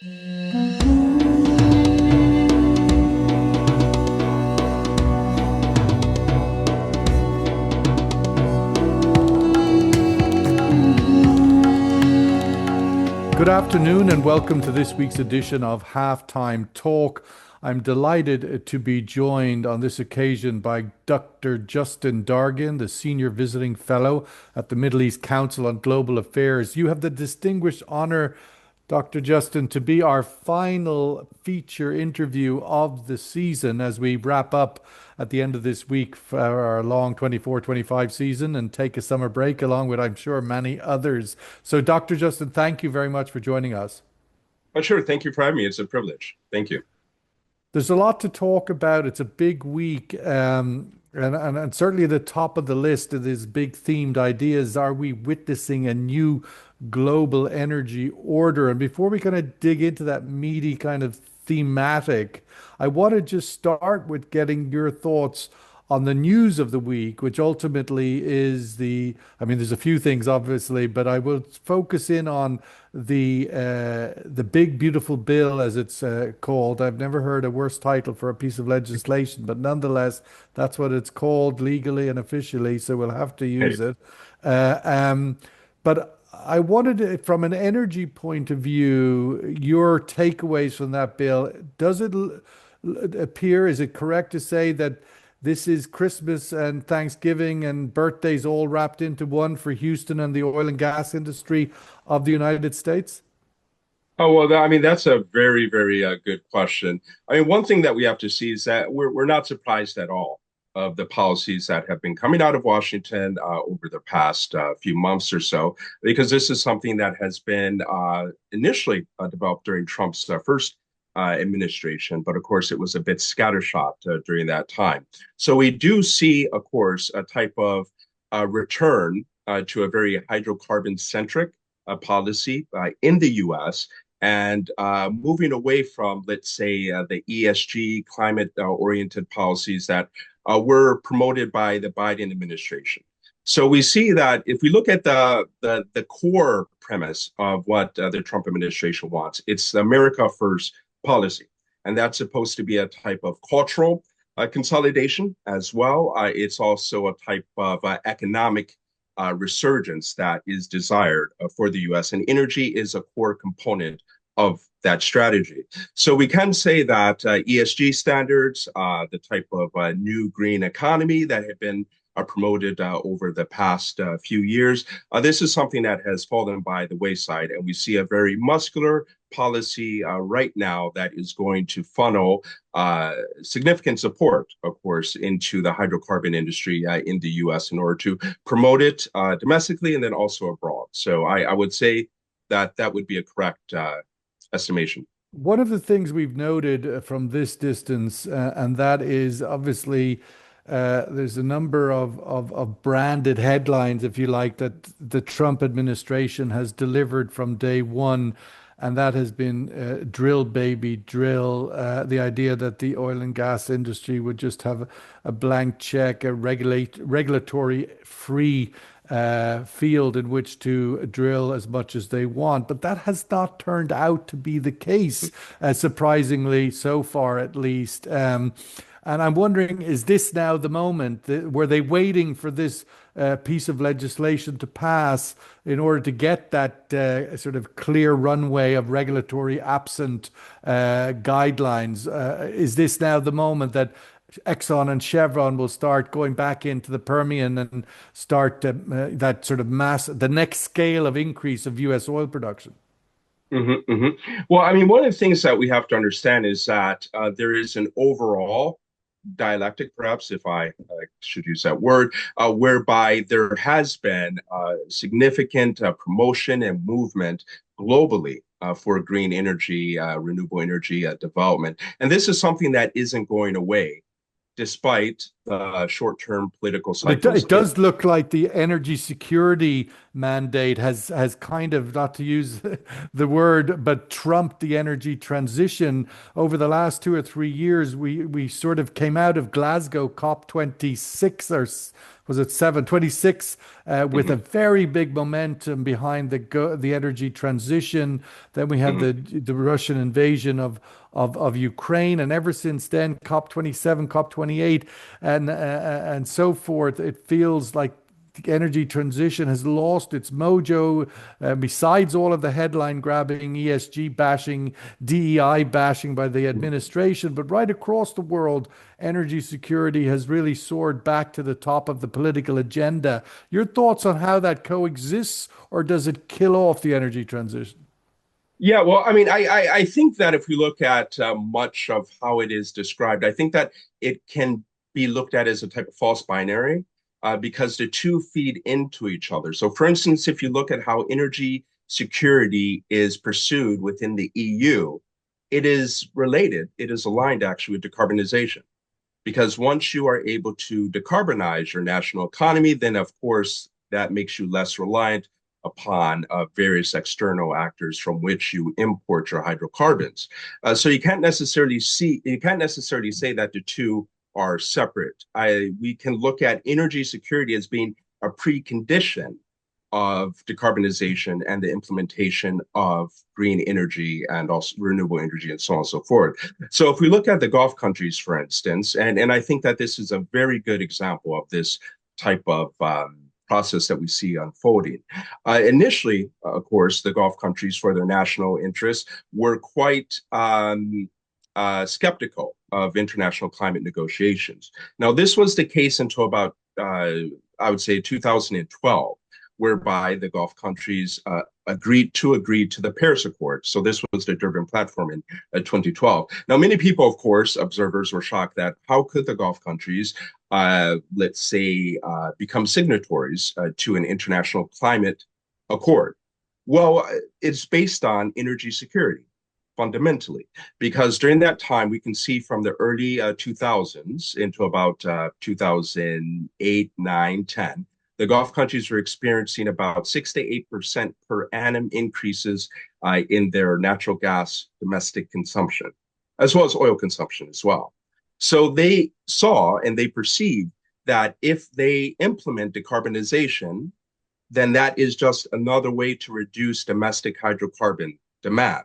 Good afternoon and welcome to this week's edition of Halftime Talk. I'm delighted to be joined on this occasion by Dr. Justin Dargin, the Senior Visiting Fellow at the Middle East Council on Global Affairs. You have the distinguished honor, Dr. Justin, to be our final feature interview of the season as we wrap up at the end of this week for our long 24-25 season and take a summer break, along with, I'm sure, many others. So, Dr. Justin, thank you very much for joining us. Oh, sure. Thank you for having me. It's a privilege. Thank you. There's a lot to talk about. It's a big week. And certainly at the top of the list of these big themed ideas, are we witnessing a new global energy order? And before we kind of dig into that meaty kind of thematic, I want to just start with getting your thoughts on the news of the week, which ultimately is I mean, there's a few things obviously, but I will focus in on the big beautiful bill, as it's called. I've never heard a worse title for a piece of legislation, but nonetheless, that's what it's called legally and officially. So we'll have to Hey. use it. Uh, um, but I wanted to, from an energy point of view, your takeaways from that bill. Does it appear, is it correct to say that this is Christmas and Thanksgiving and birthdays all wrapped into one for Houston and the oil and gas industry of the United States? Oh, well, I mean, that's a very, very good question. I mean, one thing that we have to see is that we're not surprised at all of the policies that have been coming out of Washington over the past few months or so, because this is something that has been initially developed during Trump's first administration, but of course it was a bit scattershot during that time. So we do see, of course, a type of return to a very hydrocarbon centric policy in the US and moving away from, let's say, the ESG climate oriented policies that were promoted by the Biden administration. So we see that if we look at the core premise of what the Trump administration wants, it's America First policy. And that's supposed to be a type of cultural consolidation as well. It's also a type of economic resurgence that is desired for the US, and energy is a core component of that strategy. So we can say that ESG standards, the type of new green economy that have been promoted over the past few years. This is something that has fallen by the wayside, and we see a very muscular policy right now that is going to funnel significant support, of course, into the hydrocarbon industry in the US in order to promote it domestically and then also abroad. So I would say that that would be a correct estimation. One of the things we've noted from this distance, and that is obviously there's a number of branded headlines, if you like, that the Trump administration has delivered from day one. And that has been drill, baby, drill. The idea that the oil and gas industry would just have a blank check, a regulatory free field in which to drill as much as they want. But that has not turned out to be the case, surprisingly, so far at least. And I'm wondering, is this now the moment? Were they waiting for this piece of legislation to pass in order to get that sort of clear runway of regulatory absent guidelines? Is this now the moment that Exxon and Chevron will start going back into the Permian and start that sort of the next scale of increase of US oil production? Well, I mean, one of the things that we have to understand is that there is an overall dialectic, perhaps, if I should use that word, whereby there has been significant promotion and movement globally for green energy, renewable energy development. And this is something that isn't going away despite the short-term political cycles. It does look like the energy security mandate has kind of, not to use the word, but trumped the energy transition over the last 2 or 3 years. We sort of came out of Glasgow COP26, or was it 726 with a Hmm. very big momentum behind the energy transition. Then we have Hmm. the Russian invasion of Ukraine, and ever since then, COP27, COP28, and so forth. It feels like the energy transition has lost its mojo. Besides all of the headline grabbing, ESG bashing, DEI bashing by the administration, but right across the world, energy security has really soared back to the top of the political agenda. Your thoughts on how that coexists, or does it kill off the energy transition? Yeah, well, I mean, I think that if we look at much of how it is described, I think that it can be looked at as a type of false binary because the two feed into each other. So, for instance, if you look at how energy security is pursued within the EU, it is related, it is aligned actually with decarbonization. Because once you are able to decarbonize your national economy, then of course that makes you less reliant upon various external actors from which you import your hydrocarbons. So you can't necessarily say that the two are separate. We can look at energy security as being a precondition of decarbonization and the implementation of green energy and also renewable energy and so on and so forth. So if we look at the Gulf countries, for instance, and I think that this is a very good example of this type of process that we see unfolding. Initially, of course, the Gulf countries, for their national interests, were quite skeptical of international climate negotiations. Now, this was the case until about, I would say, 2012, whereby the Gulf countries agreed to the Paris Accord. So this was the Durban platform in 2012. Now, many people, of course, observers were shocked that how could the Gulf countries, let's say, become signatories to an international climate accord? Well, it's based on energy security fundamentally, because during that time, we can see from the early 2000s into about 2008, 9, 10, the Gulf countries were experiencing about 6 to 8% per annum increases in their natural gas domestic consumption, as well as oil consumption as well. So they saw and they perceived that if they implement decarbonization, then that is just another way to reduce domestic hydrocarbon demand.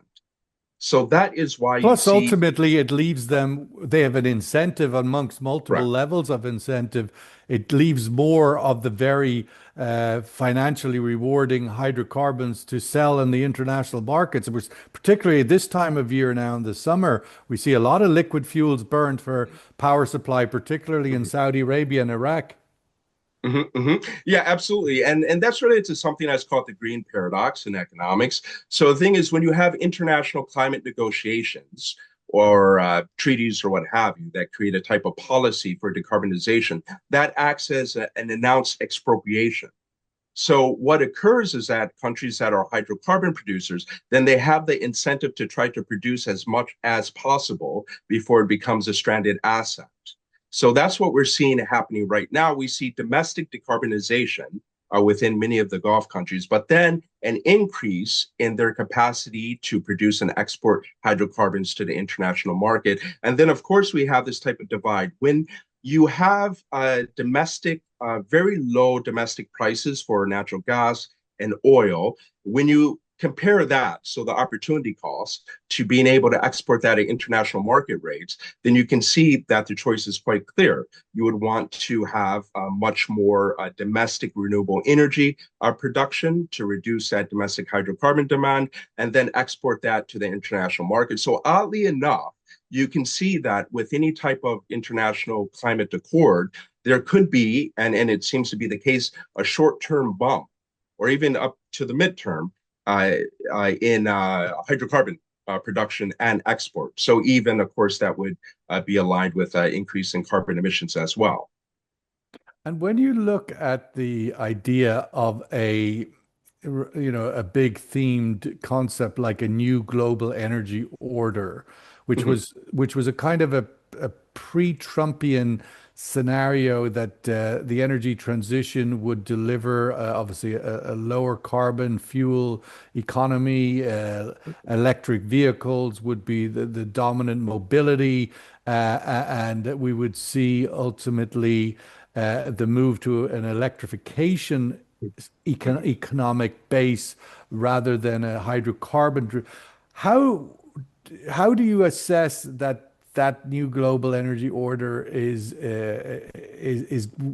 So that is why you Plus, see, ultimately, it leaves them, they have an incentive amongst multiple correct. levels of incentive. It leaves more of the very financially rewarding hydrocarbons to sell in the international markets. It was particularly this time of year now in the summer, we see a lot of liquid fuels burned for power supply, particularly in Mhm. Saudi Arabia and Iraq. Yeah, absolutely. And that's related to something that's called the green paradox in economics. So the thing is, when you have international climate negotiations or treaties or what have you that create a type of policy for decarbonization, that acts as an announced expropriation. So what occurs is that countries that are hydrocarbon producers, then they have the incentive to try to produce as much as possible before it becomes a stranded asset. So that's what we're seeing happening right now. We see domestic decarbonization within many of the Gulf countries, but then an increase in their capacity to produce and export hydrocarbons to the international market. And then, of course, we have this type of divide. When you have very low domestic prices for natural gas and oil, when you compare that, so the opportunity cost to being able to export that at international market rates, then you can see that the choice is quite clear. You would want to have much more domestic renewable energy production to reduce that domestic hydrocarbon demand and then export that to the international market. So, oddly enough, you can see that with any type of international climate accord, there could be, and it seems to be the case, a short term bump or even up to the midterm uh, in hydrocarbon production and export. So even, of course, that would be aligned with increase in carbon emissions as well. And when you look at the idea of a big themed concept like a new global energy order, Mhm. which was a kind of a pre-Trumpian scenario that the energy transition would deliver obviously a lower carbon fuel economy, electric vehicles would be the dominant mobility, and we would see ultimately the move to an electrification economic base rather than a hydrocarbon. How how do you assess that that new global energy order is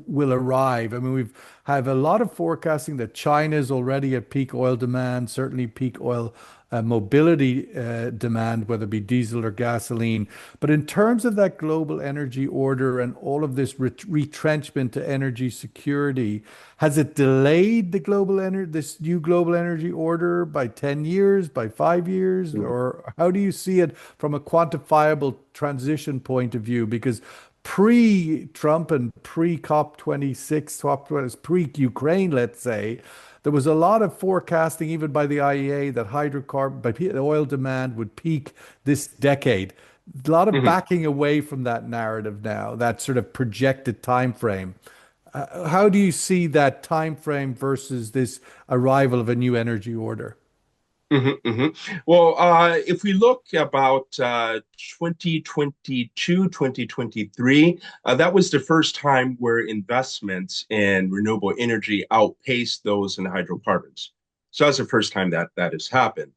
will arrive? I mean, we've have a lot of forecasting that China is already at peak oil demand, certainly peak oil mobility demand, whether it be diesel or gasoline. But in terms of that global energy order and all of this retrenchment to energy security, has it delayed the this new global energy order by 10 years, by 5 years, or how do you see it from a quantifiable transition point of view? Because pre-Trump and pre-COP26, pre-Ukraine, let's say, there was a lot of forecasting, even by the IEA, that oil demand would peak this decade. A lot of Mhm. backing away from that narrative now, that sort of projected time frame. How do you see that time frame versus this arrival of a new energy order? Well, if we look about 2022, 2023, that was the first time where investments in renewable energy outpaced those in hydrocarbons. So that's the first time that that has happened.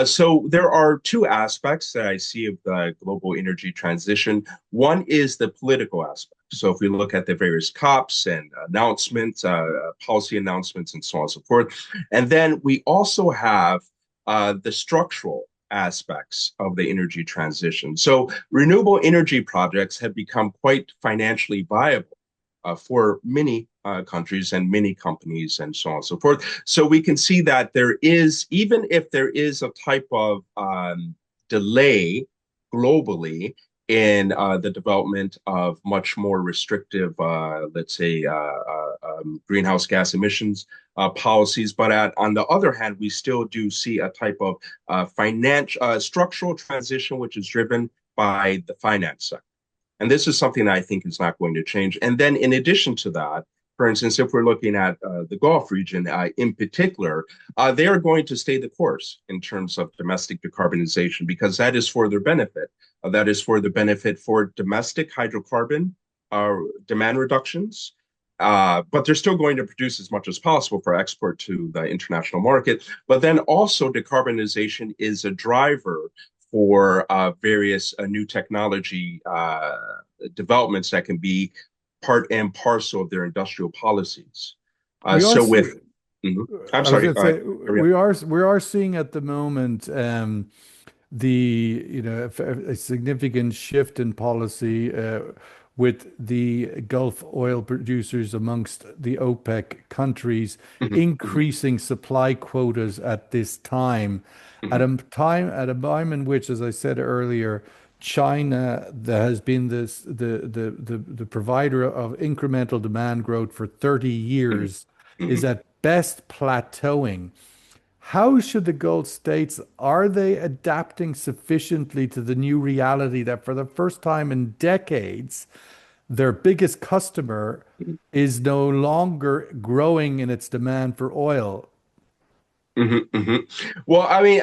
So there are two aspects that I see of the global energy transition. One is the political aspect. So if we look at the various COPs and announcements, policy announcements, and so on and so forth. And then we also have the structural aspects of the energy transition. So renewable energy projects have become quite financially viable for many countries and many companies and so on and so forth. So we can see that there is, even if there is a type of delay globally in the development of much more restrictive, let's say, greenhouse gas emissions policies. But on the other hand, we still do see a type of financial structural transition, which is driven by the finance sector. And this is something that I think is not going to change. And then in addition to that, for instance, if we're looking at the Gulf region in particular, they are going to stay the course in terms of domestic decarbonization because that is for their benefit. That is for the benefit for domestic hydrocarbon demand reductions. But they're still going to produce as much as possible for export to the international market. But then also, decarbonization is a driver for various new technology developments that can be part and parcel of their industrial policies. We are So see, with, Mhm. I'm I was sorry, going to say carry on. we are seeing at the moment the a significant shift in policy with the Gulf oil producers amongst the OPEC countries Mhm, mhm, increasing supply quotas at this time, mhm, at a time in which, as I said earlier, China that has been the provider of incremental demand growth for 30 mhm, years is mhm. at best plateauing. How should the Gulf states, are they adapting sufficiently to the new reality that for the first time in decades, their biggest customer is no longer growing in its demand for oil? Well, I mean,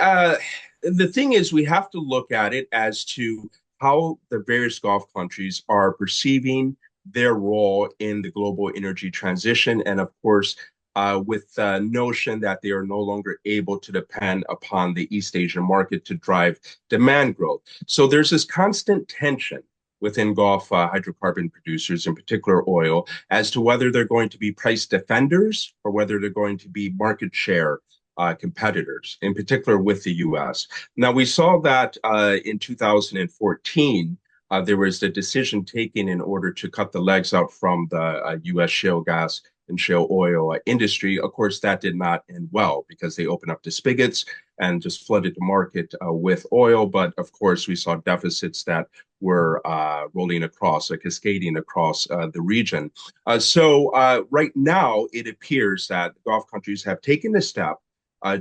the thing is, we have to look at it as to how the various Gulf countries are perceiving their role in the global energy transition. And of course, with the notion that they are no longer able to depend upon the East Asian market to drive demand growth. So there's this constant tension within Gulf hydrocarbon producers, in particular oil, as to whether they're going to be price defenders or whether they're going to be market share competitors, in particular with the US. Now, we saw that in 2014, there was the decision taken in order to cut the legs out from the US shale gas and shale oil industry. Of course, that did not end well because they opened up the spigots and just flooded the market with oil. But of course, we saw deficits that were rolling across, cascading across the region. So right now, it appears that the Gulf countries have taken the step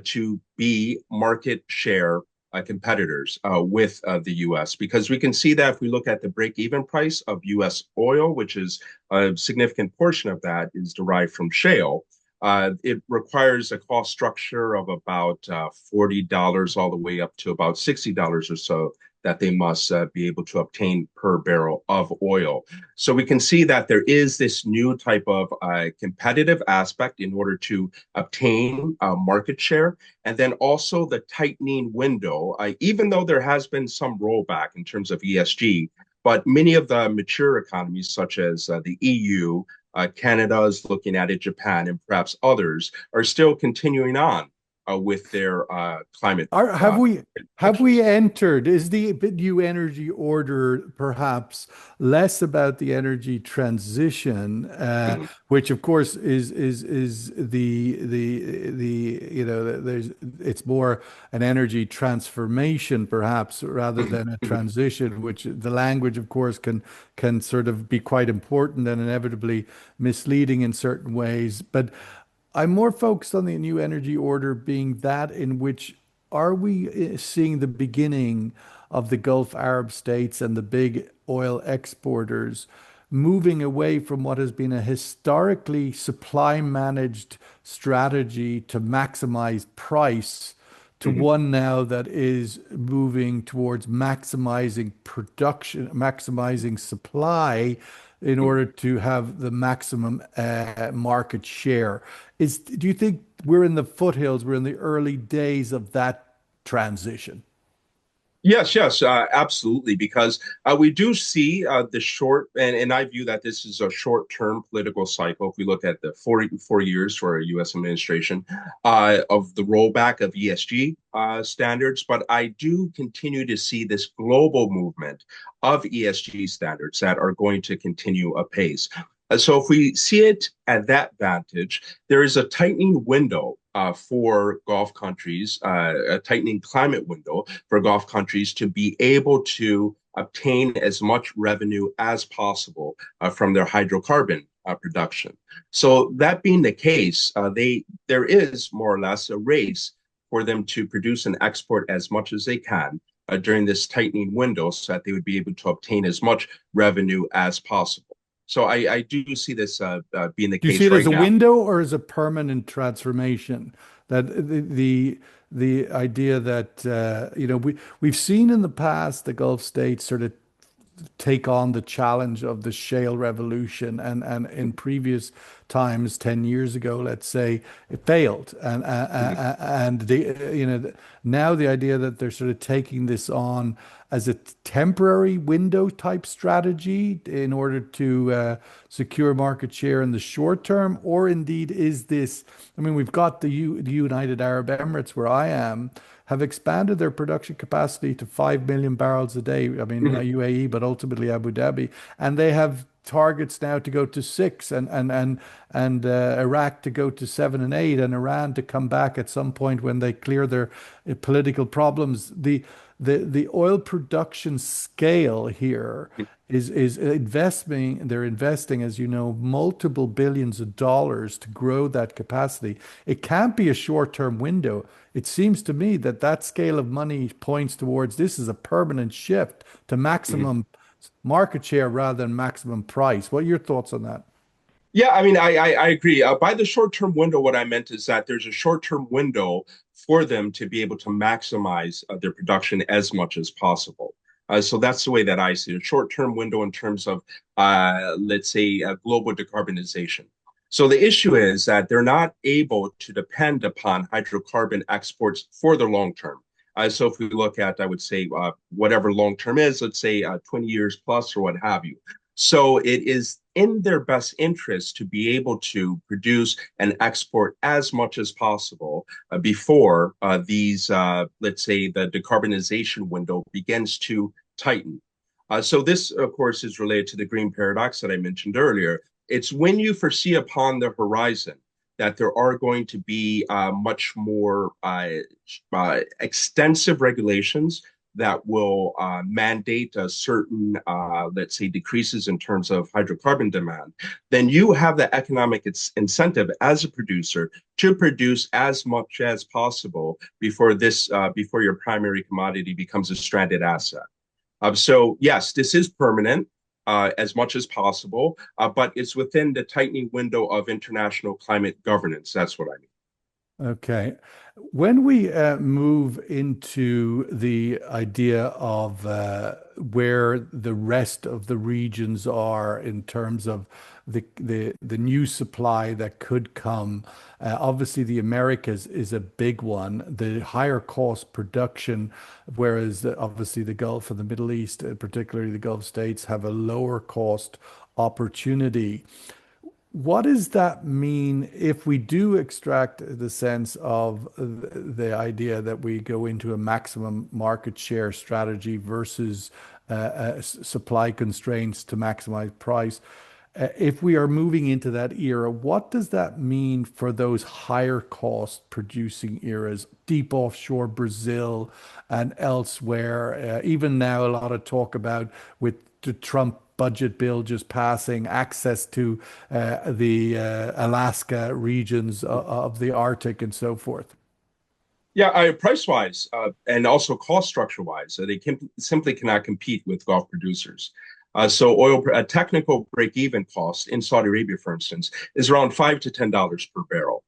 to be market share competitors with the US because we can see that if we look at the break even price of US oil, which is a significant portion of that is derived from shale. It requires a cost structure of about $40 all the way up to about $60 or so that they must be able to obtain per barrel of oil. So we can see that there is this new type of competitive aspect in order to obtain market share. And then also the tightening window, even though there has been some rollback in terms of ESG, but many of the mature economies, such as the EU, Canada is looking at it, Japan, and perhaps others, are still continuing on with their climate Are, have we actions. entered? Is the new energy order perhaps less about the energy transition, Mhm, which of course is the you know there's it's more an energy transformation perhaps rather mhm, than a mhm, transition, which the language of course can sort of be quite important and inevitably misleading in certain ways, but. I'm more focused on the new energy order being that in which are we seeing the beginning of the Gulf Arab states and the big oil exporters moving away from what has been a historically supply managed strategy to maximize price to mhm, one now that is moving towards maximizing production, maximizing supply in mhm. order to have the maximum market share. Do you think we're in the foothills, we're in the early days of that transition? Yes, yes, absolutely. Because we do see the short, and I view that this is a short-term political cycle. If we look at the 4 years for a U.S. administration of the rollback of ESG standards, but I do continue to see this global movement of ESG standards that are going to continue apace. So if we see it at that vantage, there is a tightening window for Gulf countries, a tightening climate window for Gulf countries to be able to obtain as much revenue as possible from their hydrocarbon production. So that being the case, there is more or less a race for them to produce and export as much as they can during this tightening window so that they would be able to obtain as much revenue as possible. So I do see this being the Do you see case it as right a now. window or as a permanent transformation? That the idea that we've seen in the past the Gulf states sort of take on the challenge of the shale revolution and in previous times 10 years ago let's say it failed and the now the idea that they're sort of taking this on as a temporary window type strategy in order to secure market share in the short term, or indeed is this, I mean, we've got the United Arab Emirates where I am have expanded their production capacity to 5 million barrels a day. I mean, Mhm, UAE, but ultimately Abu Dhabi, and they have targets now to go to six, and Iraq to go to seven and eight, and Iran to come back at some point when they clear their political problems. The oil production scale here is investing. They're investing, as you know, multiple billions of dollars to grow that capacity. It can't be a short-term window. It seems to me that that scale of money points towards this is a permanent shift to mhm. maximum market share rather than maximum price. What are your thoughts on that? Yeah, I mean, I agree. By the short-term window, what I meant is that there's a short-term window for them to be able to maximize their production as much as possible. So that's the way that I see it. A short-term window in terms of, let's say, global decarbonization. So the issue is that they're not able to depend upon hydrocarbon exports for the long term. So if we look at, I would say, whatever long term is, let's say 20 years plus or what have you. So it is in their best interest to be able to produce and export as much as possible before let's say, the decarbonization window begins to tighten. So this, of course, is related to the green paradox that I mentioned earlier. It's when you foresee upon the horizon that there are going to be much more extensive regulations that will mandate a certain, let's say, decreases in terms of hydrocarbon demand, then you have the economic incentive as a producer to produce as much as possible before your primary commodity becomes a stranded asset. So yes, this is permanent as much as possible, but it's within the tightening window of international climate governance. That's what I mean. Okay. When we move into the idea of where the rest of the regions are in terms of the new supply that could come, obviously the Americas is a big one. The higher cost production, whereas obviously the Gulf and the Middle East, particularly the Gulf states, have a lower cost opportunity. What does that mean if we do extract the sense of the idea that we go into a maximum market share strategy versus supply constraints to maximize price? If we are moving into that era, what does that mean for those higher cost producing eras, deep offshore Brazil and elsewhere? Even now, a lot of talk about with the Trump budget bill just passing, access to the Alaska regions of the Arctic and so forth. Yeah, price wise and also cost structure wise, they simply cannot compete with Gulf producers. So oil a technical break even cost in Saudi Arabia, for instance, is around $5 to $10 per barrel.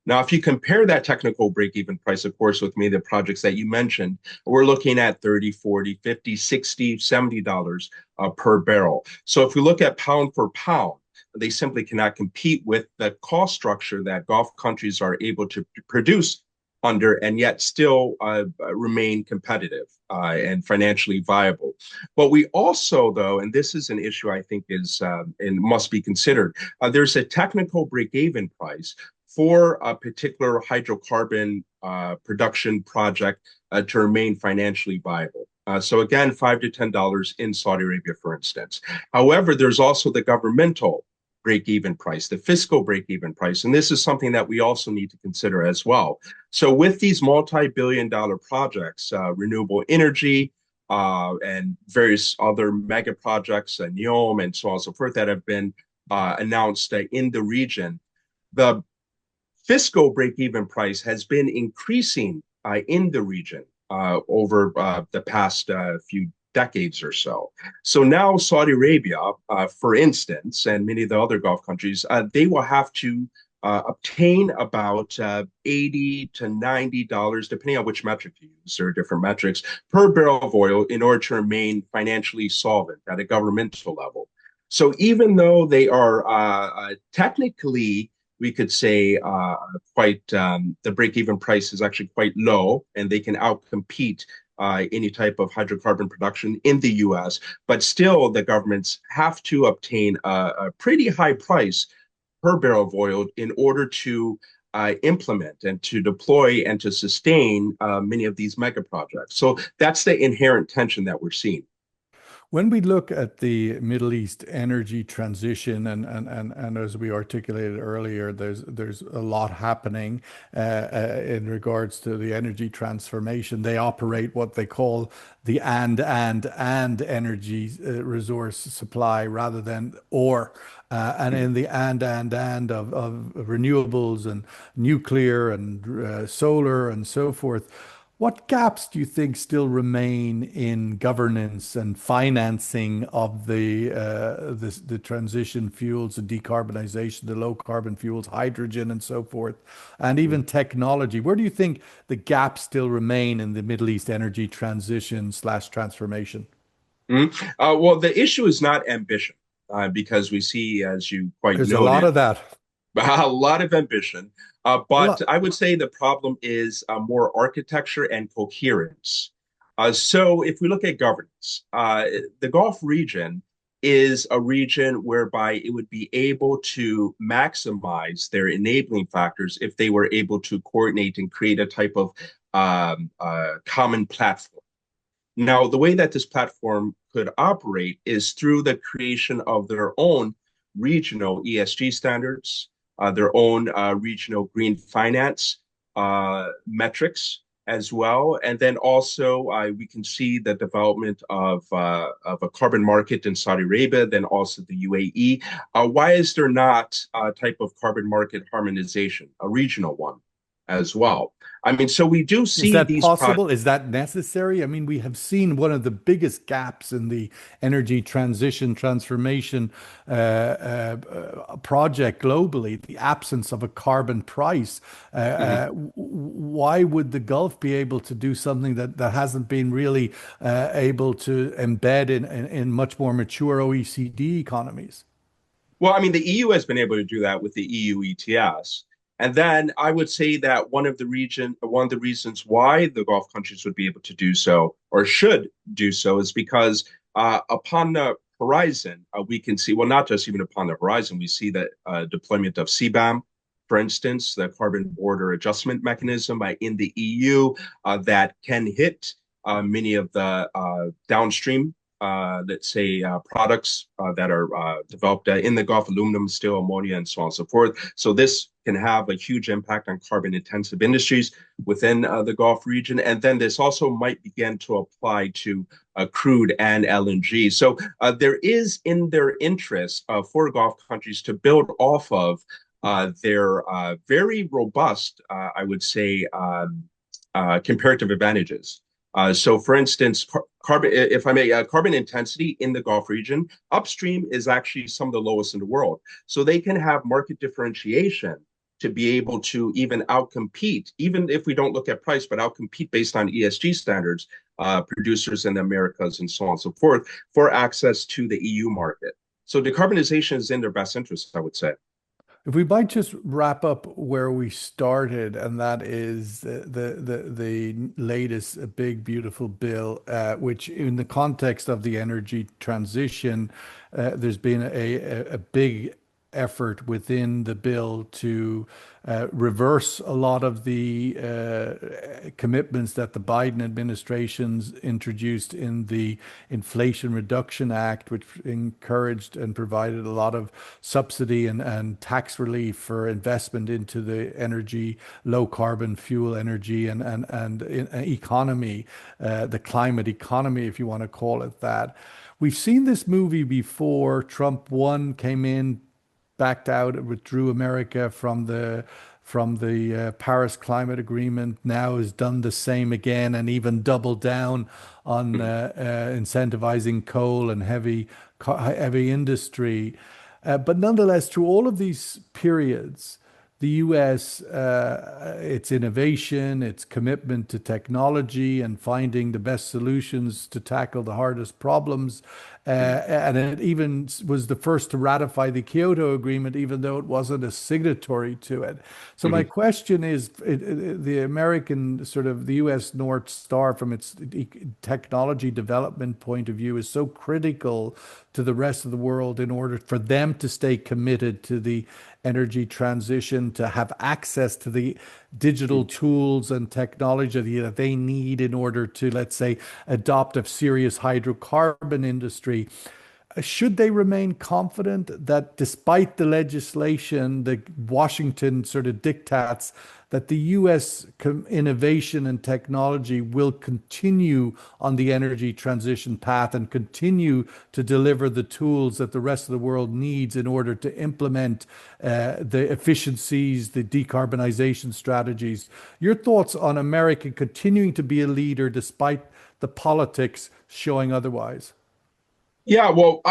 Now, if you compare that technical break-even price, of course, with many of the projects that you mentioned, we're looking at 30, 40, 50, 60, $70 per barrel. So if we look at pound for pound, they simply cannot compete with the cost structure that Gulf countries are able to produce under and yet still remain competitive and financially viable. But we also, though, and this is an issue I think is and must be considered, there's a technical break-even price for a particular hydrocarbon production project to remain financially viable. So again, $5 to $10 in Saudi Arabia, for instance. However, there's also the governmental break-even price, the fiscal break-even price, and this is something that we also need to consider as well. So with these multi-billion-dollar projects, renewable energy, and various other mega projects, NEOM and so on and so forth that have been announced in the region, the fiscal break-even price has been increasing in the region over the past few decades or so. So now Saudi Arabia, for instance, and many of the other Gulf countries, they will have to obtain about $80 to $90, depending on which metric you use. There are different metrics per barrel of oil in order to remain financially solvent at a governmental level. So even though they are technically we could say quite the break-even price is actually quite low, and they can outcompete any type of hydrocarbon production in the U.S. But still, the governments have to obtain a pretty high price per barrel of oil in order to implement and to deploy and to sustain many of these mega projects. So that's the inherent tension that we're seeing. When we look at the Middle East energy transition, and as we articulated earlier, there's a lot happening in regards to the energy transformation. They operate what they call the and energy resource supply rather than or. And in the and of renewables and nuclear and solar and so forth. What gaps do you think still remain in governance and financing of the transition fuels, the decarbonization, the low carbon fuels, hydrogen, and so forth, and even technology? Where do you think the gaps still remain in the Middle East energy transition slash transformation? Well, the issue is not ambition, because we see, as you quite There's a lot noted, of that. a lot of ambition. A But lot. I would say the problem is more architecture and coherence. So if we look at governance, the Gulf region is a region whereby it would be able to maximize their enabling factors if they were able to coordinate and create a type of common platform. Now, the way that this platform could operate is through the creation of their own regional ESG standards, their own regional green finance metrics as well. And then also we can see the development of a carbon market in Saudi Arabia, then also the UAE. Why is there not a type of carbon market harmonization, a regional one? as well. I mean, so we do Is see that these projects. possible? Is that necessary? I mean, we have seen one of the biggest gaps in the energy transformation project globally, the absence of a carbon price. Why would the Gulf be able to do something that hasn't been really able to embed in much more mature OECD economies? Well, I mean, the EU has been able to do that with the EU ETS. And then I would say that one of the reasons why the Gulf countries would be able to do so or should do so is because upon the horizon, we can see, well, not just even upon the horizon, we see the deployment of CBAM, for instance, the Carbon Border Adjustment Mechanism in the EU that can hit many of the downstream let's say, products that are developed in the Gulf, aluminum, steel, ammonia, and so on and so forth. So this can have a huge impact on carbon-intensive industries within the Gulf region. And then this also might begin to apply to crude and LNG. So there is in their interest for Gulf countries to build off of their very robust, I would say, comparative advantages. So, for instance, carbon, if I may, carbon intensity in the Gulf region upstream is actually some of the lowest in the world. So they can have market differentiation to be able to even outcompete, even if we don't look at price, but outcompete based on ESG standards, producers in the Americas and so on and so forth for access to the EU market. So decarbonization is in their best interest, I would say. If we might just wrap up where we started, and that is the latest big beautiful bill, which in the context of the energy transition, there's been a big effort within the bill to reverse a lot of the commitments that the Biden administration's introduced in the Inflation Reduction Act, which encouraged and provided a lot of subsidy and tax relief for investment into the energy, low carbon fuel energy and economy, the climate economy, if you want to call it that. We've seen this movie before. Trump won, came in, backed out, withdrew America from the Paris Climate Agreement. Now has done the same again and even doubled down on incentivizing coal and heavy industry. But nonetheless, through all of these periods, the U.S., its innovation, its commitment to technology and finding the best solutions to tackle the hardest problems, and it even was the first to ratify the Kyoto Agreement, even though it wasn't a signatory to it. So my Mm-hmm. question is, the American sort of the U.S. North Star from its technology development point of view is so critical to the rest of the world in order for them to stay committed to the energy transition, to have access to the digital tools and technology that they need in order to, let's say, adopt a serious hydrocarbon industry. Should they remain confident that despite the legislation, the Washington sort of diktats, that the U.S. innovation and technology will continue on the energy transition path and continue to deliver the tools that the rest of the world needs in order to implement the efficiencies, the decarbonization strategies? Your thoughts on America continuing to be a leader despite the politics showing otherwise? Yeah, well,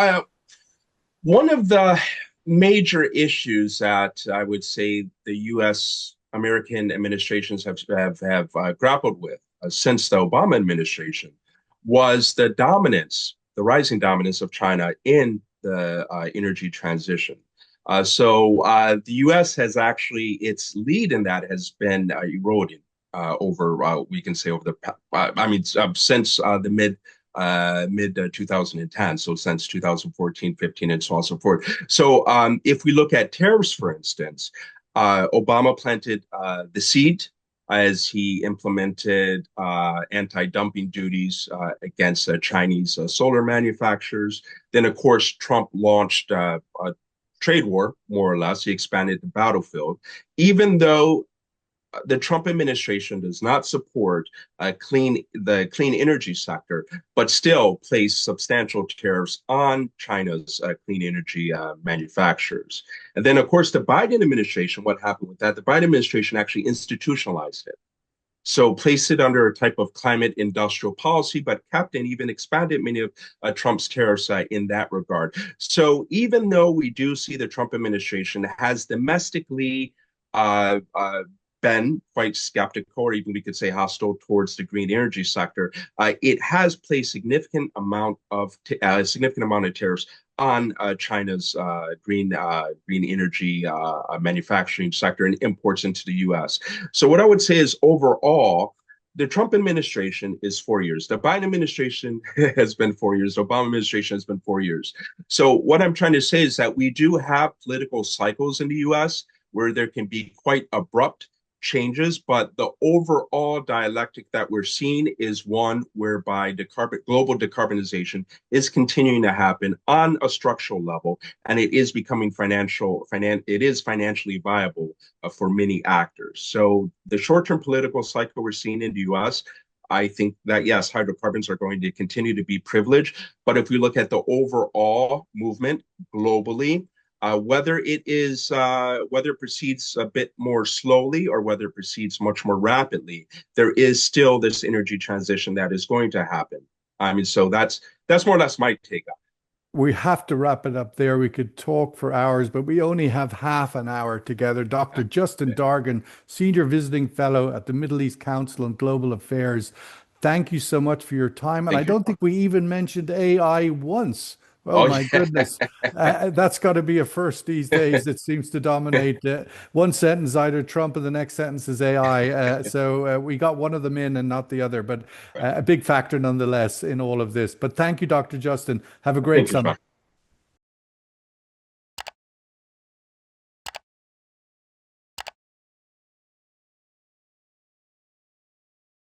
one of the major issues that I would say the U.S. American administrations have grappled with since the Obama administration was the rising dominance of China in the energy transition. The U.S. has actually its lead in that has been eroding over we can say over the since the mid 2010, so since 2014, 15, and so on and so forth. So if we look at tariffs, for instance, Obama planted the seed as he implemented anti-dumping duties against Chinese solar manufacturers. Then, of course, Trump launched a trade war, more or less. He expanded the battlefield, even though the Trump administration does not support the clean energy sector, but still place substantial tariffs on China's clean energy manufacturers. And then, of course, the Biden administration, what happened with that? The Biden administration actually institutionalized it. So placed it under a type of climate industrial policy, but kept and even expanded many of Trump's tariffs in that regard. So even though we do see the Trump administration has domestically been quite skeptical, or even we could say hostile towards the green energy sector, it has placed significant amount of tariffs on China's green energy manufacturing sector and imports into the U.S. So what I would say is overall, the Trump administration is 4 years. The Biden administration has been 4 years. The Obama administration has been 4 years. So what I'm trying to say is that we do have political cycles in the U.S. where there can be quite abrupt changes, but the overall dialectic that we're seeing is one whereby global decarbonization is continuing to happen on a structural level, and it is becoming it is financially viable for many actors. So the short-term political cycle we're seeing in the U.S., I think that yes, hydrocarbons are going to continue to be privileged, but if we look at the overall movement globally, whether it proceeds a bit more slowly or whether it proceeds much more rapidly, there is still this energy transition that is going to happen. I mean, so that's more or less my take on We have to wrap it up there. We could talk for hours, but we only have half an hour together. Dr. Justin it. Dargin, Senior Visiting Fellow at the Middle East Council on Global Affairs. Thank you so much for your time. And I Thank you. don't think we even mentioned AI once. Oh Oh my yeah, goodness. That's got to be a first these days. It seems to dominate one sentence, either Trump, and the next sentence is AI. So we got one of them in and not the other, but a big factor nonetheless in all of this. But thank you, Dr. Justin. Have a great thank you, Sean. summer.